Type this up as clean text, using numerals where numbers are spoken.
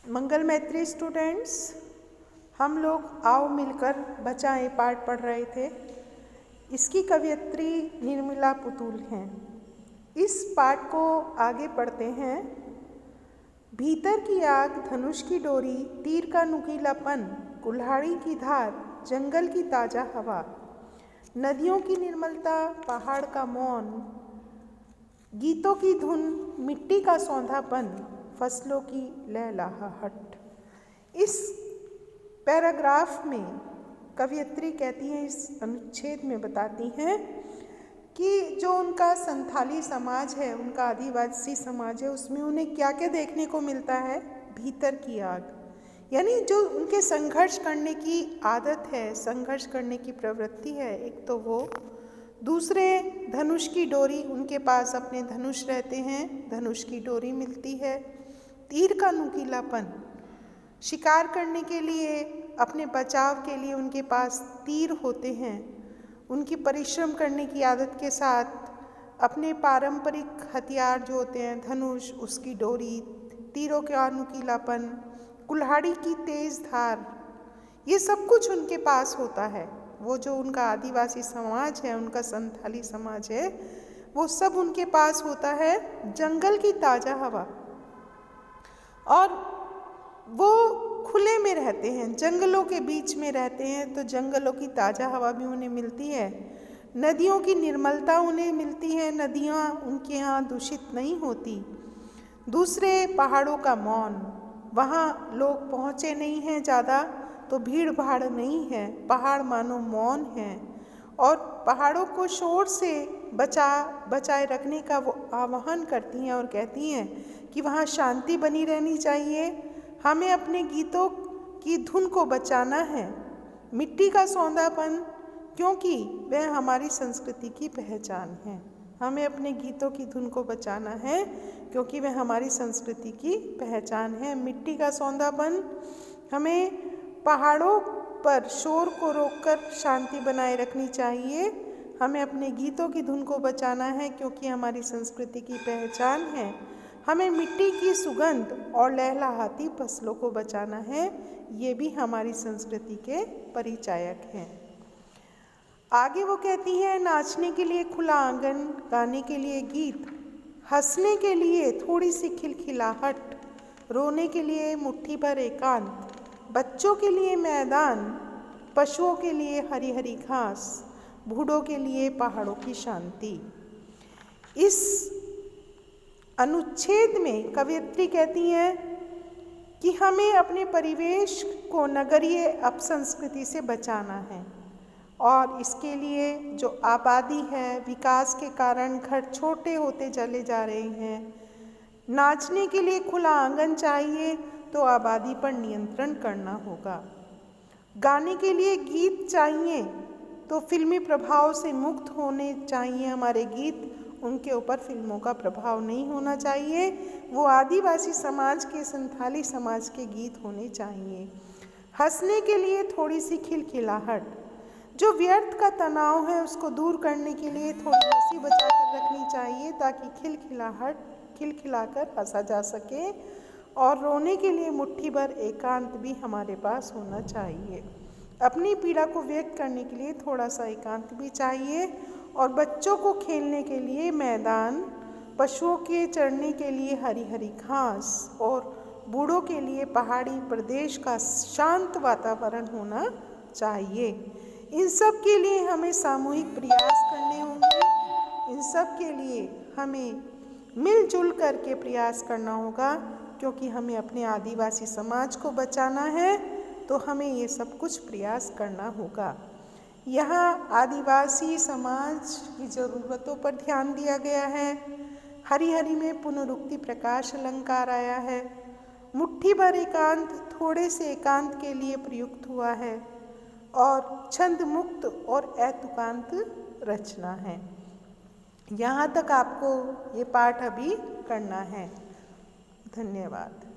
मंगल मैत्री स्टूडेंट्स, हम लोग आओ मिलकर बचाएं पाठ पढ़ रहे थे। इसकी कवयित्री निर्मला पुतुल हैं। इस पाठ को आगे पढ़ते हैं। भीतर की आग, धनुष की डोरी, तीर का नुकीलापन, कुल्हाड़ी की धार, जंगल की ताज़ा हवा, नदियों की निर्मलता, पहाड़ का मौन, गीतों की धुन, मिट्टी का सौंधापन, फसलों की लहलहाहट। इस पैराग्राफ में कवयित्री कहती हैं, इस अनुच्छेद में बताती हैं कि जो उनका संथाली समाज है, उनका आदिवासी समाज है, उसमें उन्हें क्या क्या देखने को मिलता है। भीतर की आग, यानी जो उनके संघर्ष करने की आदत है, संघर्ष करने की प्रवृत्ति है, एक तो वो। दूसरे, धनुष की डोरी, उनके पास अपने धनुष रहते हैं, धनुष की डोरी मिलती है। तीर का नुकीलापन, शिकार करने के लिए, अपने बचाव के लिए उनके पास तीर होते हैं। उनकी परिश्रम करने की आदत के साथ अपने पारंपरिक हथियार जो होते हैं, धनुष, उसकी डोरी, तीरों का नुकीलापन, कुल्हाड़ी की तेज धार, ये सब कुछ उनके पास होता है। वो जो उनका आदिवासी समाज है, उनका संथाली समाज है, वो सब उनके पास होता है। जंगल की ताज़ा हवा, और वो खुले में रहते हैं, जंगलों के बीच में रहते हैं, तो जंगलों की ताज़ा हवा भी उन्हें मिलती है। नदियों की निर्मलता उन्हें मिलती है, नदियाँ उनके यहाँ दूषित नहीं होती। दूसरे, पहाड़ों का मौन, वहाँ लोग पहुँचे नहीं हैं ज़्यादा, तो भीड़ भाड़ नहीं है, पहाड़ मानो मौन है। और पहाड़ों को शोर से बचाए रखने का वो आह्वान करती हैं और कहती हैं कि वहाँ शांति बनी रहनी चाहिए। हमें अपने गीतों की धुन को बचाना है। मिट्टी का सौंधापन, क्योंकि वह हमारी संस्कृति की पहचान है। हमें अपने गीतों की धुन को बचाना है, क्योंकि वह हमारी संस्कृति की पहचान है। मिट्टी का सौंधापन, हमें पहाड़ों पर शोर को रोककर शांति बनाए रखनी चाहिए। हमें अपने गीतों की धुन को बचाना है, क्योंकि हमारी संस्कृति की पहचान है। हमें मिट्टी की सुगंध और लहलहाती फसलों को बचाना है, ये भी हमारी संस्कृति के परिचायक हैं। आगे वो कहती हैं, नाचने के लिए खुला आंगन, गाने के लिए गीत, हंसने के लिए थोड़ी सी खिलखिलाहट, रोने के लिए मुट्ठी भर एकांत, बच्चों के लिए मैदान, पशुओं के लिए हरी हरी घास, बूढ़ों के लिए पहाड़ों की शांति। इस अनुच्छेद में कवयित्री कहती हैं कि हमें अपने परिवेश को नगरीय अपसंस्कृति से बचाना है, और इसके लिए जो आबादी है, विकास के कारण घर छोटे होते चले जा रहे हैं। नाचने के लिए खुला आंगन चाहिए, तो आबादी पर नियंत्रण करना होगा। गाने के लिए गीत चाहिए, तो फिल्मी प्रभाव से मुक्त होने चाहिए हमारे गीत, उनके ऊपर फिल्मों का प्रभाव नहीं होना चाहिए। वो आदिवासी समाज के, संथाली समाज के गीत होने चाहिए। हंसने के लिए थोड़ी सी खिलखिलाहट, जो व्यर्थ का तनाव है उसको दूर करने के लिए थोड़ी हंसी बचा कर रखनी चाहिए, ताकि खिलखिलाकर हंसा जा सके। और रोने के लिए मुट्ठी भर एकांत भी हमारे पास होना चाहिए। अपनी पीड़ा को व्यक्त करने के लिए थोड़ा सा एकांत भी चाहिए। और बच्चों को खेलने के लिए मैदान, पशुओं के चरने के लिए हरी हरी घास, और बूढ़ों के लिए पहाड़ी प्रदेश का शांत वातावरण होना चाहिए। इन सब के लिए हमें सामूहिक प्रयास करने होंगे। इन सब के लिए हमें मिलजुल करके प्रयास करना होगा, क्योंकि हमें अपने आदिवासी समाज को बचाना है, तो हमें ये सब कुछ प्रयास करना होगा। यहाँ आदिवासी समाज की ज़रूरतों पर ध्यान दिया गया है। हरी हरी में पुनरुक्ति प्रकाश अलंकार आया है। मुट्ठी भर एकांत थोड़े से एकांत के लिए प्रयुक्त हुआ है, और छंद मुक्त और ऐतुकांत रचना है। यहाँ तक आपको ये पाठ अभी करना है। धन्यवाद।